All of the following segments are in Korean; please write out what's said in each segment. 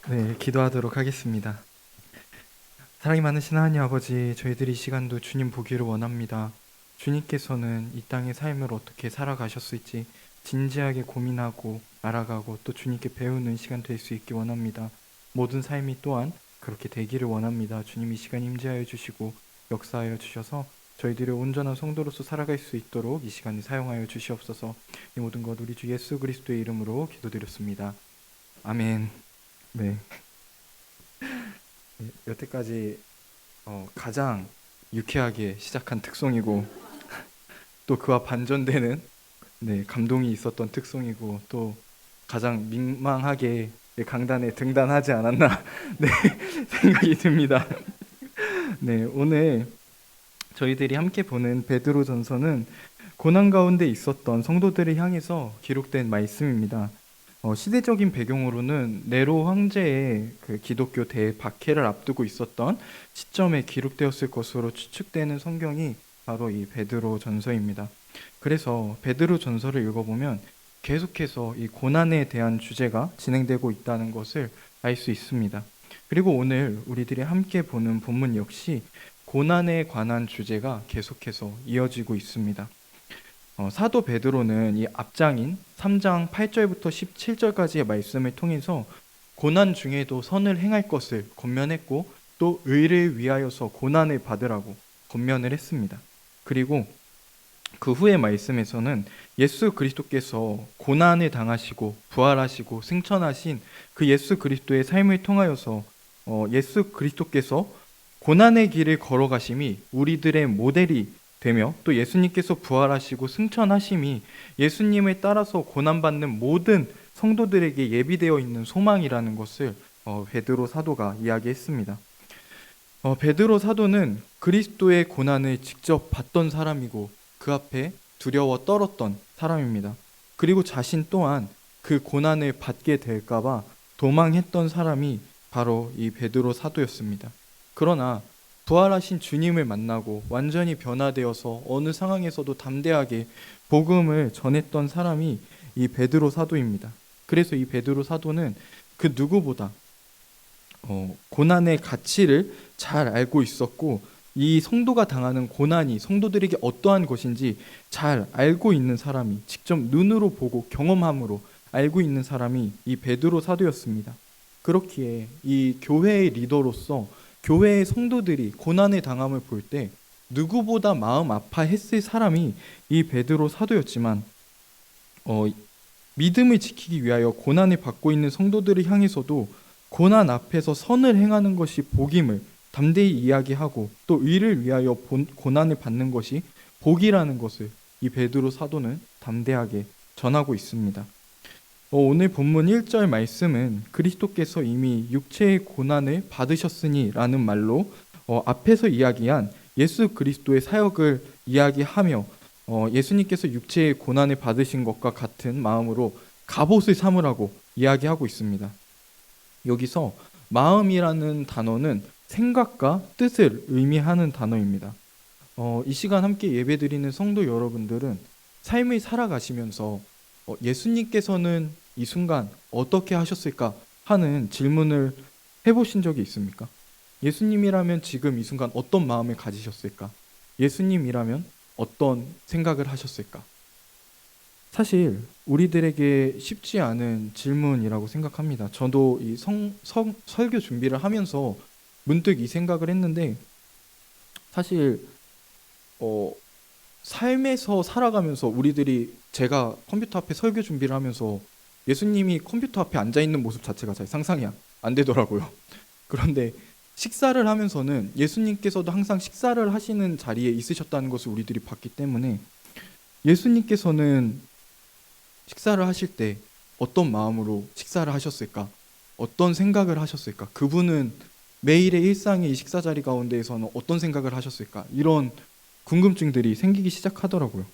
네, 기도하도록 하겠습니다. 사랑이 많으신 하나님 아버지, 저희들이 이 시간도 주님 보기를 원합니다. 주님께서는 이 땅의 삶을 어떻게 살아가셨을지 진지하게 고민하고 알아가고 또 주님께 배우는 시간 될 수 있기 원합니다. 모든 삶이 또한 그렇게 되기를 원합니다. 주님 이 시간 임재하여 주시고 역사하여 주셔서 저희들의 온전한 성도로서 살아갈 수 있도록 이 시간을 사용하여 주시옵소서. 이 모든 것 우리 주 예수 그리스도의 이름으로 기도드렸습니다. 아멘. 네. 여태까지 가장 유쾌하게 시작한 특송이고 또 그와 반전되는 감동이 있었던 특송이고 또 가장 민망하게 강단에 등단하지 않았나 네, 생각이 듭니다. 네, 오늘 저희들이 함께 보는 베드로전서는 고난 가운데 있었던 성도들을 향해서 기록된 말씀입니다. 시대적인 배경으로는 네로 황제의 그 기독교 대박해를 앞두고 있었던 시점에 기록되었을 것으로 추측되는 성경이 바로 이 베드로 전서입니다. 그래서 베드로 전서를 읽어보면 계속해서 이 고난에 대한 주제가 진행되고 있다는 것을 알 수 있습니다. 그리고 오늘 우리들이 함께 보는 본문 역시 고난에 관한 주제가 계속해서 이어지고 있습니다. 사도 베드로는 이 앞장인 3장 8절부터 17절까지의 말씀을 통해서 고난 중에도 선을 행할 것을 권면했고 또 의를 위하여서 고난을 받으라고 권면을 했습니다. 그리고 그 후의 말씀에서는 예수 그리스도께서 고난을 당하시고 부활하시고 승천하신 그 예수 그리스도의 삶을 통하여서 예수 그리스도께서 고난의 길을 걸어가심이 우리들의 모델이 되며 또 예수님께서 부활하시고 승천하심이 예수님을 따라서 고난받는 모든 성도들에게 예비되어 있는 소망이라는 것을 베드로 사도가 이야기했습니다. 베드로 사도는 그리스도의 고난을 직접 받던 사람이고 그 앞에 두려워 떨었던 사람입니다. 그리고 자신 또한 그 고난을 받게 될까봐 도망했던 사람이 바로 이 베드로 사도였습니다. 그러나 부활하신 주님을 만나고 완전히 변화되어서 어느 상황에서도 담대하게 복음을 전했던 사람이 이 베드로 사도입니다. 그래서 이 베드로 사도는 그 누구보다 고난의 가치를 잘 알고 있었고 이 성도가 당하는 고난이 성도들에게 어떠한 것인지 잘 알고 있는 사람이 직접 눈으로 보고 경험함으로 알고 있는 사람이 이 베드로 사도였습니다. 그렇기에 이 교회의 리더로서 교회의 성도들이 고난의 당함을 볼 때 누구보다 마음 아파했을 사람이 이 베드로 사도였지만 믿음을 지키기 위하여 고난을 받고 있는 성도들을 향해서도 고난 앞에서 선을 행하는 것이 복임을 담대히 이야기하고 또 의를 위하여 고난을 받는 것이 복이라는 것을 이 베드로 사도는 담대하게 전하고 있습니다. 오늘 본문 1절 말씀은 그리스도께서 이미 육체의 고난을 받으셨으니 라는 말로 앞에서 이야기한 예수 그리스도의 사역을 이야기하며 예수님께서 육체의 고난을 받으신 것과 같은 마음으로 갑옷을 삼으라고 이야기하고 있습니다. 여기서 마음이라는 단어는 생각과 뜻을 의미하는 단어입니다. 이 시간 함께 예배드리는 성도 여러분들은 삶을 살아가시면서 예수님께서는 이 순간 어떻게 하셨을까 하는 질문을 해보신 적이 있습니까? 예수님이라면 지금 이 순간 어떤 마음을 가지셨을까? 예수님이라면 어떤 생각을 하셨을까? 사실 우리들에게 쉽지 않은 질문이라고 생각합니다. 저도 이 설교 준비를 하면서 문득 이 생각을 했는데 사실 삶에서 살아가면서 우리들이 제가 컴퓨터 앞에 설교 준비를 하면서 예수님이 컴퓨터 앞에 앉아 있는 모습 자체가 잘 상상이 안 되더라고요. 그런데 식사를 하면서는 예수님께서도 항상 식사를 하시는 자리에 있으셨다는 것을 우리들이 봤기 때문에 예수님께서는 식사를 하실 때 어떤 마음으로 식사를 하셨을까? 어떤 생각을 하셨을까? 그분은 매일의 일상의 이 식사 자리 가운데에서는 어떤 생각을 하셨을까? 이런 궁금증들이 생기기 시작하더라고요.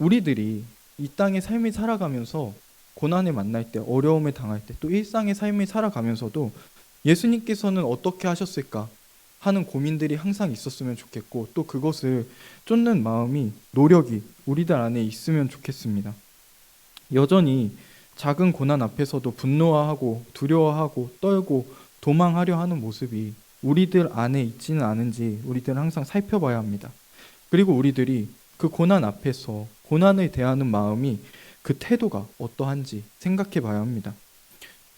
우리들이 이 땅의 삶을 살아가면서 고난을 만날 때, 어려움을 당할 때, 또 일상의 삶을 살아가면서도 예수님께서는 어떻게 하셨을까 하는 고민들이 항상 있었으면 좋겠고 또 그것을 쫓는 마음이, 노력이 우리들 안에 있으면 좋겠습니다. 여전히 작은 고난 앞에서도 분노하고 두려워하고 떨고 도망하려 하는 모습이 우리들 안에 있지는 않은지 우리들은 항상 살펴봐야 합니다. 그리고 우리들이 그 고난 앞에서 고난을 대하는 마음이 그 태도가 어떠한지 생각해 봐야 합니다.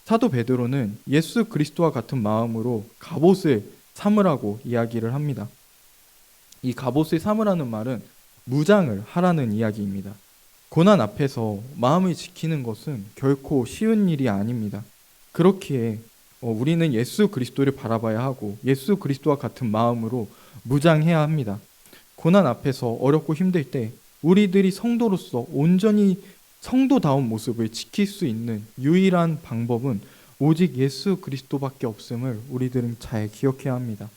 사도 베드로는 예수 그리스도와 같은 마음으로 갑옷을 삼으라고 이야기를 합니다. 이 갑옷을 삼으라는 말은 무장을 하라는 이야기입니다. 고난 앞에서 마음을 지키는 것은 결코 쉬운 일이 아닙니다. 그렇기에 우리는 예수 그리스도를 바라봐야 하고 예수 그리스도와 같은 마음으로 무장해야 합니다. 고난 앞에서 어렵고 힘들 때 우리들이 성도로서 온전히 성도다운 모습을 지킬 수 있는 유일한 방법은 오직 예수 그리스도밖에 없음을 우리들은 잘 기억해야 합니다.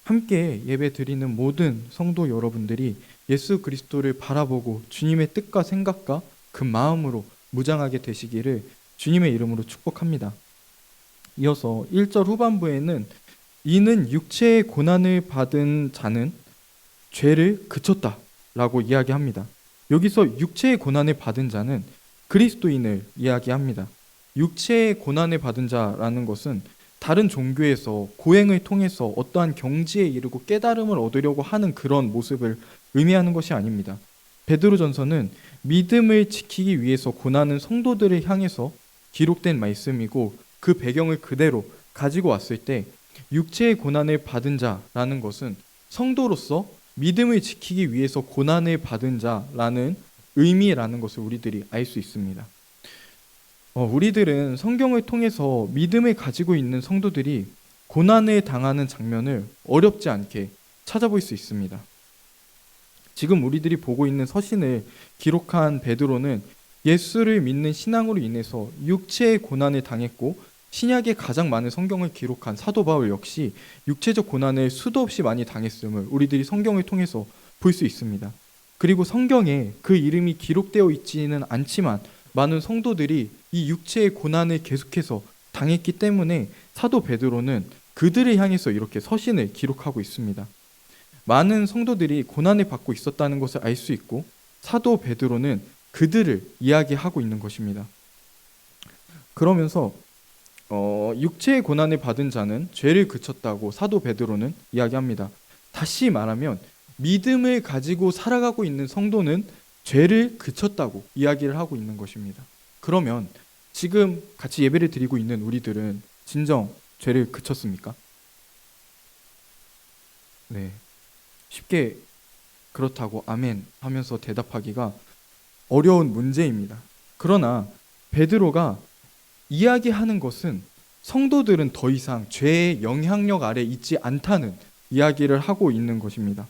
함께 예배 드리는 모든 성도 여러분들이 예수 그리스도를 바라보고 주님의 뜻과 생각과 그 마음으로 무장하게 되시기를 주님의 이름으로 축복합니다. 이어서 1절 후반부에는 이는 육체의 고난을 받은 자는 죄를 그쳤다 라고 이야기합니다. 여기서 육체의 고난을 받은 자는 그리스도인을 이야기합니다. 육체의 고난을 받은 자라는 것은 다른 종교에서 고행을 통해서 어떠한 경지에 이르고 깨달음을 얻으려고 하는 그런 모습을 의미하는 것이 아닙니다. 베드로전서는 믿음을 지키기 위해서 고난은 성도들을 향해서 기록된 말씀이고 그 배경을 그대로 가지고 왔을 때 육체의 고난을 받은 자라는 것은 성도로서 믿음을 지키기 위해서 고난을 받은 자라는 의미라는 것을 우리들이 알 수 있습니다. 우리들은 성경을 통해서 믿음을 가지고 있는 성도들이 고난을 당하는 장면을 어렵지 않게 찾아볼 수 있습니다. 지금 우리들이 보고 있는 서신을 기록한 베드로는 예수를 믿는 신앙으로 인해서 육체의 고난을 당했고 신약에 가장 많은 성경을 기록한 사도 바울 역시 육체적 고난을 수도 없이 많이 당했음을 우리들이 성경을 통해서 볼 수 있습니다. 그리고 성경에 그 이름이 기록되어 있지는 않지만 많은 성도들이 이 육체의 고난을 계속해서 당했기 때문에 사도 베드로는 그들을 향해서 이렇게 서신을 기록하고 있습니다. 많은 성도들이 고난을 받고 있었다는 것을 알 수 있고 사도 베드로는 그들을 이야기하고 있는 것입니다. 그러면서 육체의 고난을 받은 자는 죄를 그쳤다고 사도 베드로는 이야기합니다. 다시 말하면 믿음을 가지고 살아가고 있는 성도는 죄를 그쳤다고 이야기를 하고 있는 것입니다. 그러면 지금 같이 예배를 드리고 있는 우리들은 진정 죄를 그쳤습니까? 네, 쉽게 그렇다고 아멘 하면서 대답하기가 어려운 문제입니다. 그러나 베드로가 이야기하는 것은 성도들은 더 이상 죄의 영향력 아래 있지 않다는 이야기를 하고 있는 것입니다.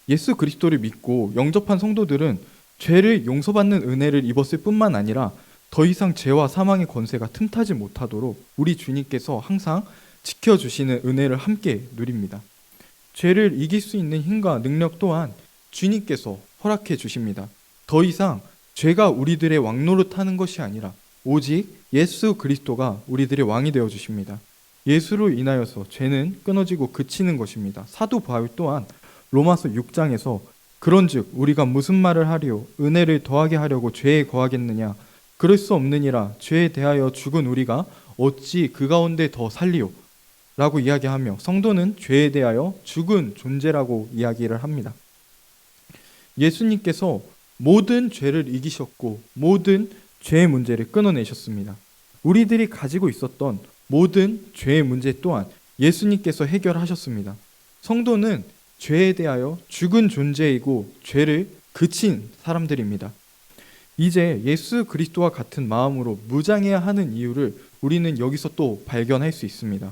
예수 그리스도를 믿고 영접한 성도들은 죄를 용서받는 은혜를 입었을 뿐만 아니라 더 이상 죄와 사망의 권세가 틈타지 못하도록 우리 주님께서 항상 지켜주시는 은혜를 함께 누립니다. 죄를 이길 수 있는 힘과 능력 또한 주님께서 허락해 주십니다. 더 이상 죄가 우리들의 왕노릇하는 것이 아니라 오직 예수 그리스도가 우리들의 왕이 되어 주십니다. 예수로 인하여서 죄는 끊어지고 그치는 것입니다. 사도 바울 또한 로마서 6장에서 그런즉 우리가 무슨 말을 하리요 은혜를 더하게 하려고 죄에 거하겠느냐 그럴 수 없느니라 죄에 대하여 죽은 우리가 어찌 그 가운데 더 살리요 라고 이야기하며 성도는 죄에 대하여 죽은 존재라고 이야기를 합니다. 예수님께서 모든 죄를 이기셨고 모든 죄의 문제를 끊어내셨습니다. 우리들이 가지고 있었던 모든 죄의 문제 또한 예수님께서 해결하셨습니다. 성도는 죄에 대하여 죽은 존재이고 죄를 그친 사람들입니다. 이제 예수 그리스도와 같은 마음으로 무장해야 하는 이유를 우리는 여기서 또 발견할 수 있습니다.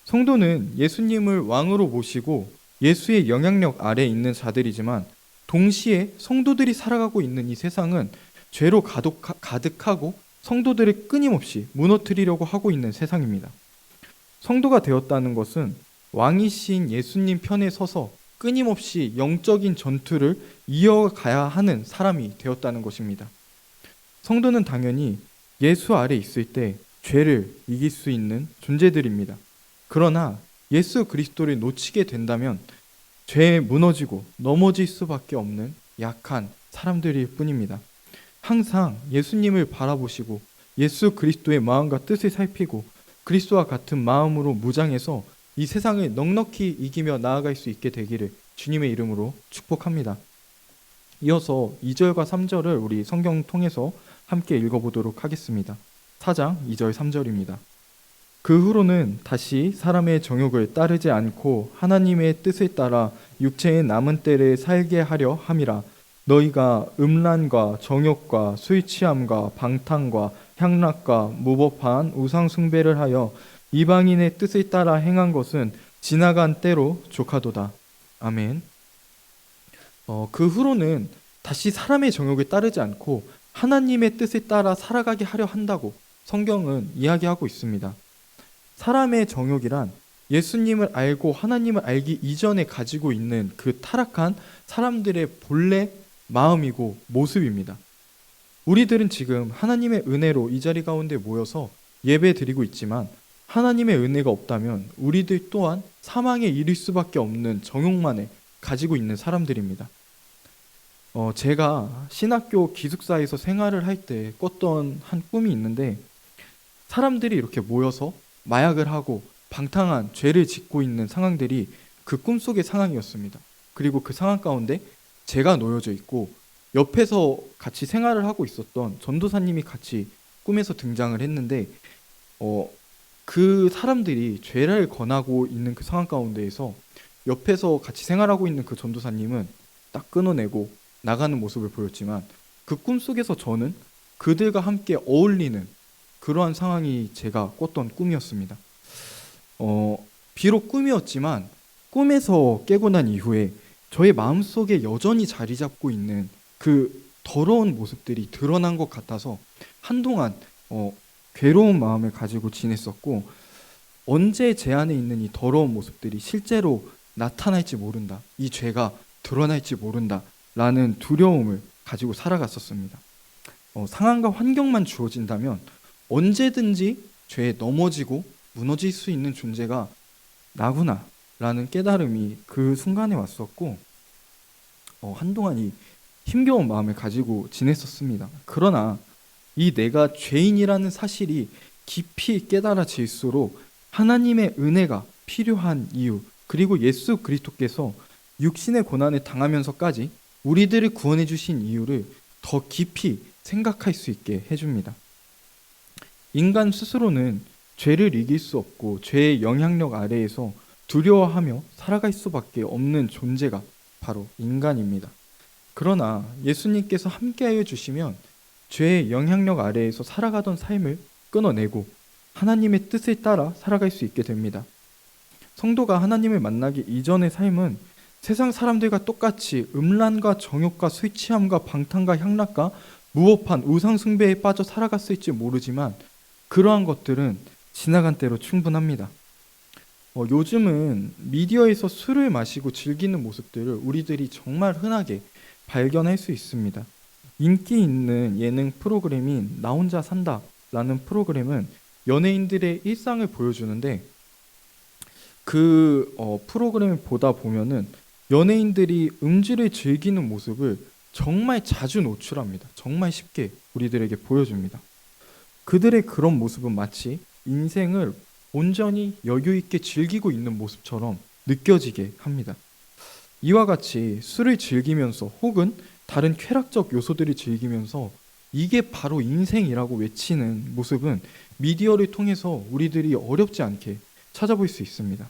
성도는 예수님을 왕으로 모시고 예수의 영향력 아래에 있는 자들이지만 동시에 성도들이 살아가고 있는 이 세상은 죄로 가득하고 성도들을 끊임없이 무너뜨리려고 하고 있는 세상입니다. 성도가 되었다는 것은 왕이신 예수님 편에 서서 끊임없이 영적인 전투를 이어가야 하는 사람이 되었다는 것입니다. 성도는 당연히 예수 아래 있을 때 죄를 이길 수 있는 존재들입니다. 그러나 예수 그리스도를 놓치게 된다면 죄에 무너지고 넘어질 수밖에 없는 약한 사람들일 뿐입니다. 항상 예수님을 바라보시고 예수 그리스도의 마음과 뜻을 살피고 그리스도와 같은 마음으로 무장해서 이 세상을 넉넉히 이기며 나아갈 수 있게 되기를 주님의 이름으로 축복합니다. 이어서 2절과 3절을 우리 성경 통해서 함께 읽어보도록 하겠습니다. 4장 2절 3절입니다. 그 후로는 다시 사람의 정욕을 따르지 않고 하나님의 뜻을 따라 육체의 남은 때를 살게 하려 함이라. 너희가 음란과 정욕과 술 취함과 방탕과 향락과 무법한 우상 숭배를 하여 이방인의 뜻을 따라 행한 것은 지나간 때로 족하도다. 아멘. 그 후로는 다시 사람의 정욕을 따르지 않고 하나님의 뜻을 따라 살아가게 하려 한다고 성경은 이야기하고 있습니다. 사람의 정욕이란 예수님을 알고 하나님을 알기 이전에 가지고 있는 그 타락한 사람들의 본래 마음이고 모습입니다. 우리들은 지금 하나님의 은혜로 이 자리 가운데 모여서 예배 드리고 있지만 하나님의 은혜가 없다면 우리들 또한 사망에 이를 수밖에 없는 정욕만을 가지고 있는 사람들입니다. 제가 신학교 기숙사에서 생활을 할 때 꿨던 한 꿈이 있는데 사람들이 이렇게 모여서 마약을 하고 방탕한 죄를 짓고 있는 상황들이 그 꿈속의 상황이었습니다. 그리고 그 상황 가운데 제가 놓여져 있고 옆에서 같이 생활을 하고 있었던 전도사님이 같이 꿈에서 등장을 했는데 그 사람들이 죄를 권하고 있는 그 상황 가운데에서 옆에서 같이 생활하고 있는 그 전도사님은 딱 끊어내고 나가는 모습을 보였지만 그 꿈속에서 저는 그들과 함께 어울리는 그러한 상황이 제가 꿨던 꿈이었습니다. 비록 꿈이었지만 꿈에서 깨고 난 이후에 저의 마음속에 여전히 자리 잡고 있는 그 더러운 모습들이 드러난 것 같아서 한동안 괴로운 마음을 가지고 지냈었고 언제 제 안에 있는 이 더러운 모습들이 실제로 나타날지 모른다. 이 죄가 드러날지 모른다. 라는 두려움을 가지고 살아갔었습니다. 상황과 환경만 주어진다면 언제든지 죄에 넘어지고 무너질 수 있는 존재가 나구나 라는 깨달음이 그 순간에 왔었고 한동안 이 힘겨운 마음을 가지고 지냈었습니다. 그러나 이 내가 죄인이라는 사실이 깊이 깨달아질수록 하나님의 은혜가 필요한 이유 그리고 예수 그리스도께서 육신의 고난을 당하면서까지 우리들을 구원해 주신 이유를 더 깊이 생각할 수 있게 해줍니다. 인간 스스로는 죄를 이길 수 없고 죄의 영향력 아래에서 두려워하며 살아갈 수밖에 없는 존재가 바로 인간입니다. 그러나 예수님께서 함께하여 주시면 죄의 영향력 아래에서 살아가던 삶을 끊어내고 하나님의 뜻을 따라 살아갈 수 있게 됩니다. 성도가 하나님을 만나기 이전의 삶은 세상 사람들과 똑같이 음란과 정욕과 술 취함과 방탕과 향락과 무법한 우상 숭배에 빠져 살아갔을지 모르지만 그러한 것들은 지나간 때로 충분합니다. 요즘은 미디어에서 술을 마시고 즐기는 모습들을 우리들이 정말 흔하게 발견할 수 있습니다. 인기 있는 예능 프로그램인 나 혼자 산다라는 프로그램은 연예인들의 일상을 보여주는데 그 프로그램을 보다 보면은 연예인들이 음주를 즐기는 모습을 정말 자주 노출합니다. 정말 쉽게 우리들에게 보여줍니다. 그들의 그런 모습은 마치 인생을 온전히 여유 있게 즐기고 있는 모습처럼 느껴지게 합니다. 이와 같이 술을 즐기면서 혹은 다른 쾌락적 요소들을 즐기면서 이게 바로 인생이라고 외치는 모습은 미디어를 통해서 우리들이 어렵지 않게 찾아볼 수 있습니다.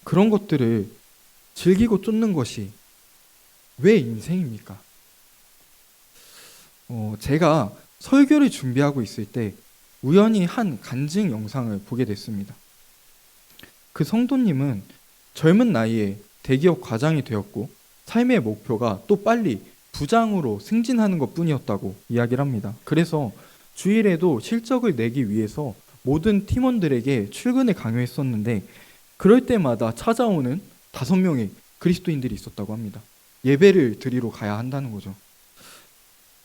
그런 것들을 즐기고 쫓는 것이 왜 인생입니까? 제가 설교를 준비하고 있을 때 우연히 한 간증 영상을 보게 됐습니다. 그 성도님은 젊은 나이에 대기업 과장이 되었고 삶의 목표가 또 빨리 부장으로 승진하는 것뿐이었다고 이야기를 합니다. 그래서 주일에도 실적을 내기 위해서 모든 팀원들에게 출근을 강요했었는데 그럴 때마다 찾아오는 5명의 그리스도인들이 있었다고 합니다. 예배를 드리러 가야 한다는 거죠.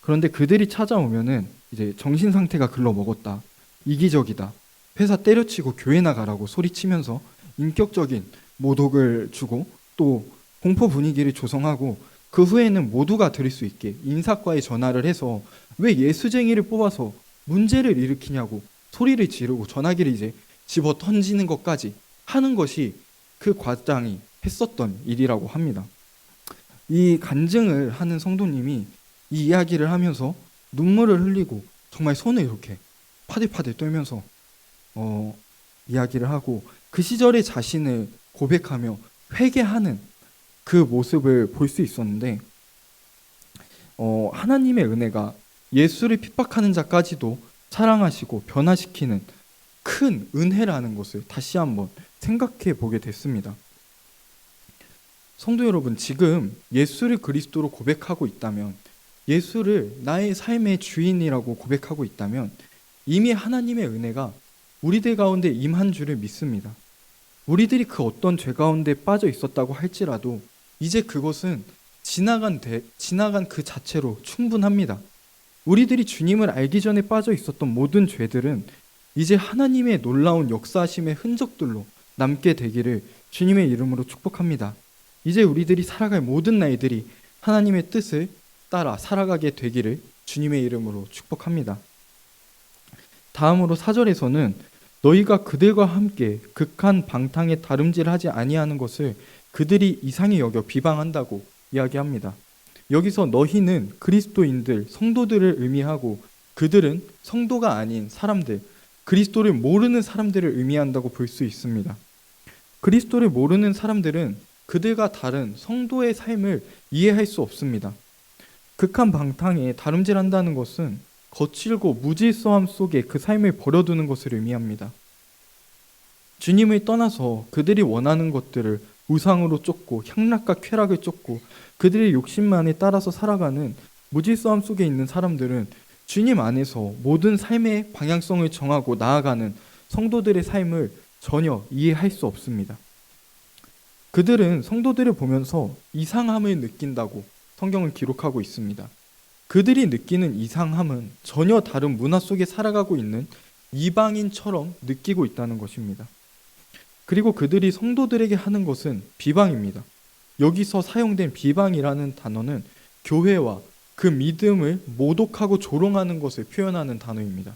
그런데 그들이 찾아오면은 이제 정신 상태가 글러먹었다, 이기적이다, 회사 때려치고 교회 나가라고 소리치면서 인격적인 모독을 주고 또 공포 분위기를 조성하고 그 후에는 모두가 들을 수 있게 인사과에 전화를 해서 왜 예수쟁이를 뽑아서 문제를 일으키냐고 소리를 지르고 전화기를 이제 집어 던지는 것까지 하는 것이 그 과장이 했었던 일이라고 합니다. 이 간증을 하는 성도님이 이 이야기를 하면서 눈물을 흘리고 정말 손을 이렇게 파들파들 떨면서 이야기를 하고 그 시절의 자신을 고백하며 회개하는 그 모습을 볼 수 있었는데, 하나님의 은혜가 예수를 핍박하는 자까지도 사랑하시고 변화시키는 큰 은혜라는 것을 다시 한번 생각해 보게 됐습니다. 성도 여러분, 지금 예수를 그리스도로 고백하고 있다면, 예수를 나의 삶의 주인이라고 고백하고 있다면 이미 하나님의 은혜가 우리들 가운데 임한 줄을 믿습니다. 우리들이 그 어떤 죄 가운데 빠져 있었다고 할지라도 이제 그것은 지나간 그 자체로 충분합니다. 우리들이 주님을 알기 전에 빠져 있었던 모든 죄들은 이제 하나님의 놀라운 역사하심의 흔적들로 남게 되기를 주님의 이름으로 축복합니다. 이제 우리들이 살아갈 모든 날들이 하나님의 뜻을 따라 살아가게 되기를 주님의 이름으로 축복합니다. 다음으로 4절에서는 너희가 그들과 함께 극한 방탕에 다름질하지 아니하는 것을 그들이 이상히 여겨 비방한다고 이야기합니다. 여기서 너희는 그리스도인들, 성도들을 의미하고 그들은 성도가 아닌 사람들, 그리스도를 모르는 사람들을 의미한다고 볼 수 있습니다. 그리스도를 모르는 사람들은 그들과 다른 성도의 삶을 이해할 수 없습니다. 극한 방탕에 다름질한다는 것은 거칠고 무질서함 속에 그 삶을 버려두는 것을 의미합니다. 주님을 떠나서 그들이 원하는 것들을 우상으로 쫓고 향락과 쾌락을 쫓고 그들의 욕심만에 따라서 살아가는 무질서함 속에 있는 사람들은 주님 안에서 모든 삶의 방향성을 정하고 나아가는 성도들의 삶을 전혀 이해할 수 없습니다. 그들은 성도들을 보면서 이상함을 느낀다고 성경은 기록하고 있습니다. 그들이 느끼는 이상함은 전혀 다른 문화 속에 살아가고 있는 이방인처럼 느끼고 있다는 것입니다. 그리고 그들이 성도들에게 하는 것은 비방입니다. 여기서 사용된 비방이라는 단어는 교회와 그 믿음을 모독하고 조롱하는 것을 표현하는 단어입니다.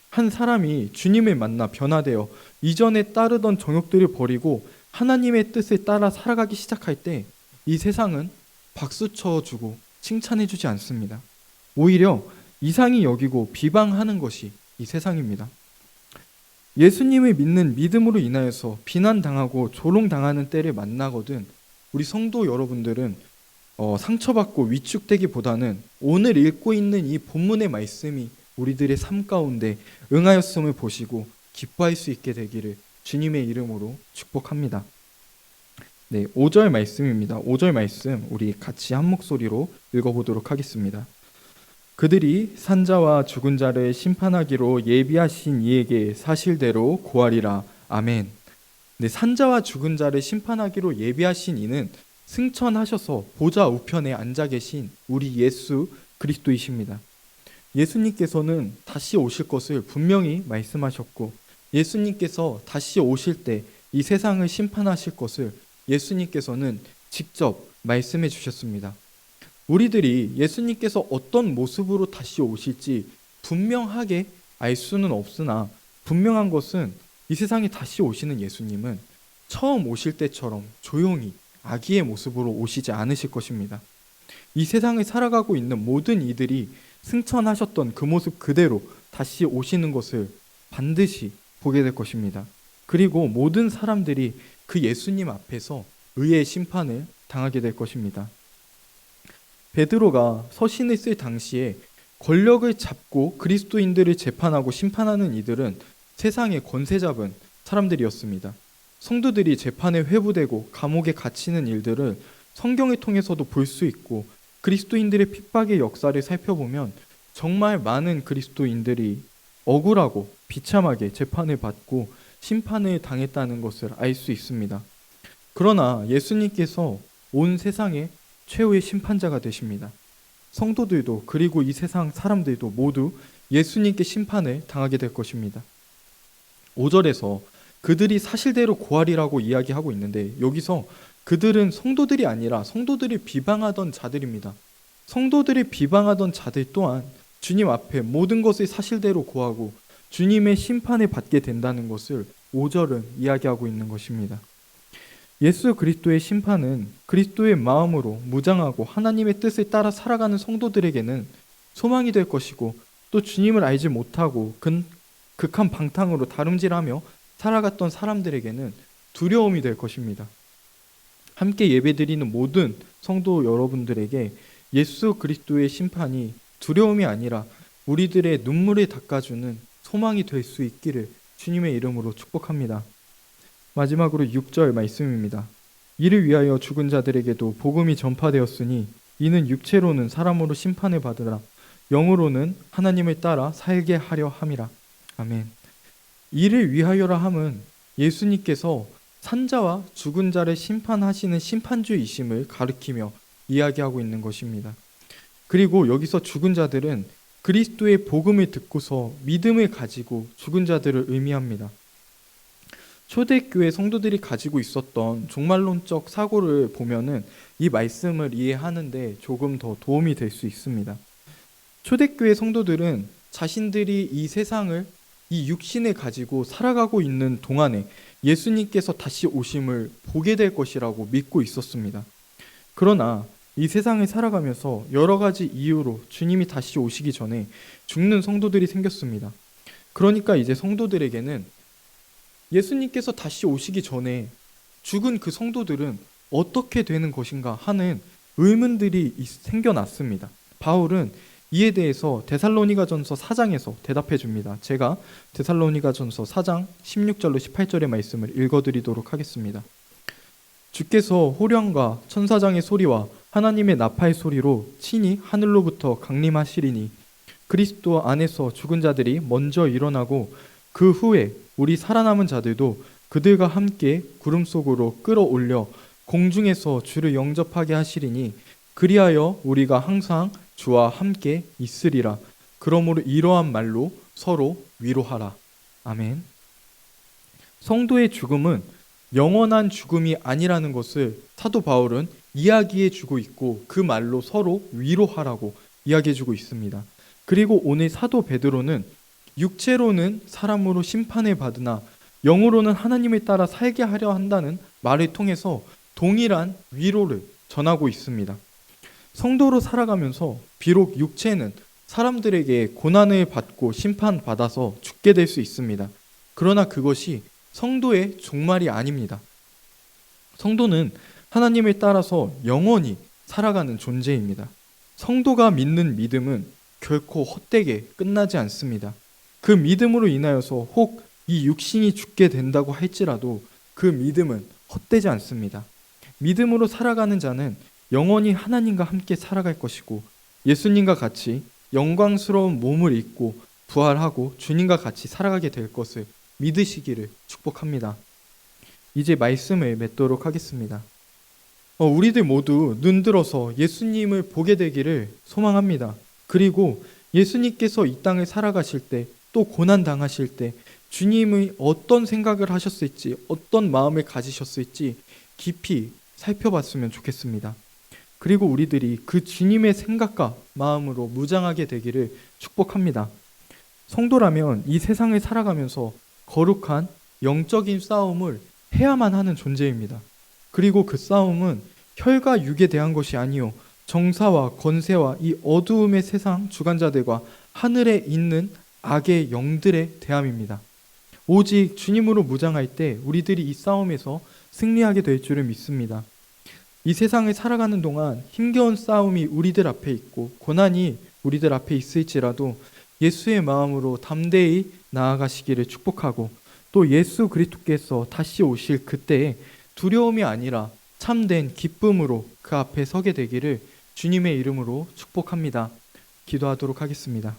한 사람이 주님을 만나 변화되어 이전에 따르던 정욕들을 버리고 하나님의 뜻을 따라 살아가기 시작할 때 이 세상은 박수 쳐주고 칭찬해주지 않습니다. 오히려 이상히 여기고 비방하는 것이 이 세상입니다. 예수님을 믿는 믿음으로 인하여서 비난당하고 조롱당하는 때를 만나거든 우리 성도 여러분들은 상처받고 위축되기보다는 오늘 읽고 있는 이 본문의 말씀이 우리들의 삶 가운데 응하였음을 보시고 기뻐할 수 있게 되기를 주님의 이름으로 축복합니다. 네, 5절 말씀입니다. 5절 말씀 우리 같이 한 목소리로 읽어보도록 하겠습니다. 그들이 산자와 죽은 자를 심판하기로 예비하신 이에게 사실대로 고하리라. 아멘. 네, 산자와 죽은 자를 심판하기로 예비하신 이는 승천하셔서 보좌 우편에 앉아 계신 우리 예수 그리스도이십니다. 예수님께서는 다시 오실 것을 분명히 말씀하셨고 예수님께서 다시 오실 때 이 세상을 심판하실 것을 예수님께서는 직접 말씀해 주셨습니다. 우리들이 예수님께서 어떤 모습으로 다시 오실지 분명하게 알 수는 없으나 분명한 것은 이 세상에 다시 오시는 예수님은 처음 오실 때처럼 조용히 아기의 모습으로 오시지 않으실 것입니다. 이 세상을 살아가고 있는 모든 이들이 승천하셨던 그 모습 그대로 다시 오시는 것을 반드시 보게 될 것입니다. 그리고 모든 사람들이 그 예수님 앞에서 의의 심판을 당하게 될 것입니다. 베드로가 서신을 쓸 당시에 권력을 잡고 그리스도인들을 재판하고 심판하는 이들은 세상의 권세 잡은 사람들이었습니다. 성도들이 재판에 회부되고 감옥에 갇히는 일들을 성경을 통해서도 볼 수 있고 그리스도인들의 핍박의 역사를 살펴보면 정말 많은 그리스도인들이 억울하고 비참하게 재판을 받고 심판을 당했다는 것을 알 수 있습니다. 그러나 예수님께서 온 세상의 최후의 심판자가 되십니다. 성도들도 그리고 이 세상 사람들도 모두 예수님께 심판을 당하게 될 것입니다. 5절에서 그들이 사실대로 고하리라고 이야기하고 있는데 여기서 그들은 성도들이 아니라 성도들을 비방하던 자들입니다. 성도들을 비방하던 자들 또한 주님 앞에 모든 것을 사실대로 고하고 주님의 심판을 받게 된다는 것을 5절은 이야기하고 있는 것입니다. 예수 그리스도의 심판은 그리스도의 마음으로 무장하고 하나님의 뜻을 따라 살아가는 성도들에게는 소망이 될 것이고, 또 주님을 알지 못하고 극한 방탕으로 다름질하며 살아갔던 사람들에게는 두려움이 될 것입니다. 함께 예배드리는 모든 성도 여러분들에게 예수 그리스도의 심판이 두려움이 아니라 우리들의 눈물을 닦아주는 소망이 될 수 있기를 주님의 이름으로 축복합니다. 마지막으로 6절 말씀입니다. 이를 위하여 죽은 자들에게도 복음이 전파되었으니 이는 육체로는 사람으로 심판을 받으라 영으로는 하나님을 따라 살게 하려 함이라. 아멘. 이를 위하여라 함은 예수님께서 산자와 죽은 자를 심판하시는 심판주이심을 가리키며 이야기하고 있는 것입니다. 그리고 여기서 죽은 자들은 그리스도의 복음을 듣고서 믿음을 가지고 죽은 자들을 의미합니다. 초대교회 성도들이 가지고 있었던 종말론적 사고를 보면은 이 말씀을 이해하는데 조금 더 도움이 될 수 있습니다. 초대교회 성도들은 자신들이 이 세상을, 이 육신을 가지고 살아가고 있는 동안에 예수님께서 다시 오심을 보게 될 것이라고 믿고 있었습니다. 그러나 이 세상을 살아가면서 여러 가지 이유로 주님이 다시 오시기 전에 죽는 성도들이 생겼습니다. 그러니까 이제 성도들에게는 예수님께서 다시 오시기 전에 죽은 그 성도들은 어떻게 되는 것인가 하는 의문들이 생겨났습니다. 바울은 이에 대해서 데살로니가전서 4장에서 대답해 줍니다. 제가 데살로니가전서 4장 16절로 18절의 말씀을 읽어드리도록 하겠습니다. 주께서 호령과 천사장의 소리와 하나님의 나팔 소리로 친히 하늘로부터 강림하시리니 그리스도 안에서 죽은 자들이 먼저 일어나고 그 후에 우리 살아남은 자들도 그들과 함께 구름 속으로 끌어올려 공중에서 주를 영접하게 하시리니 그리하여 우리가 항상 주와 함께 있으리라. 그러므로 이러한 말로 서로 위로하라. 아멘. 성도의 죽음은 영원한 죽음이 아니라는 것을 사도 바울은 이야기해 주고 있고 그 말로 서로 위로하라고 이야기해 주고 있습니다. 그리고 오늘 사도 베드로는 육체로는 사람으로 심판을 받으나 영으로는 하나님을 따라 살게 하려 한다는 말을 통해서 동일한 위로를 전하고 있습니다. 성도로 살아가면서 비록 육체는 사람들에게 고난을 받고 심판받아서 죽게 될 수 있습니다. 그러나 그것이 성도의 종말이 아닙니다. 성도는 하나님을 따라서 영원히 살아가는 존재입니다. 성도가 믿는 믿음은 결코 헛되게 끝나지 않습니다. 그 믿음으로 인하여서 혹 이 육신이 죽게 된다고 할지라도 그 믿음은 헛되지 않습니다. 믿음으로 살아가는 자는 영원히 하나님과 함께 살아갈 것이고 예수님과 같이 영광스러운 몸을 입고 부활하고 주님과 같이 살아가게 될 것을 믿으시기를 축복합니다. 이제 말씀을 맺도록 하겠습니다. 우리들 모두 눈들어서 예수님을 보게 되기를 소망합니다. 그리고 예수님께서 이 땅을 살아가실 때 또 고난 당하실 때 주님이 어떤 생각을 하셨을지, 어떤 마음을 가지셨을지 깊이 살펴봤으면 좋겠습니다. 그리고 우리들이 그 주님의 생각과 마음으로 무장하게 되기를 축복합니다. 성도라면 이 세상을 살아가면서 거룩한 영적인 싸움을 해야만 하는 존재입니다. 그리고 그 싸움은 혈과 육에 대한 것이 아니요 정사와 권세와 이 어두움의 세상 주관자들과 하늘에 있는 악의 영들의 대함입니다. 오직 주님으로 무장할 때 우리들이 이 싸움에서 승리하게 될 줄을 믿습니다. 이 세상을 살아가는 동안 힘겨운 싸움이 우리들 앞에 있고 고난이 우리들 앞에 있을지라도 예수의 마음으로 담대히 나아가시기를 축복하고, 또 예수 그리스도께서 다시 오실 그때에 두려움이 아니라 참된 기쁨으로 그 앞에 서게 되기를 주님의 이름으로 축복합니다. 기도하도록 하겠습니다.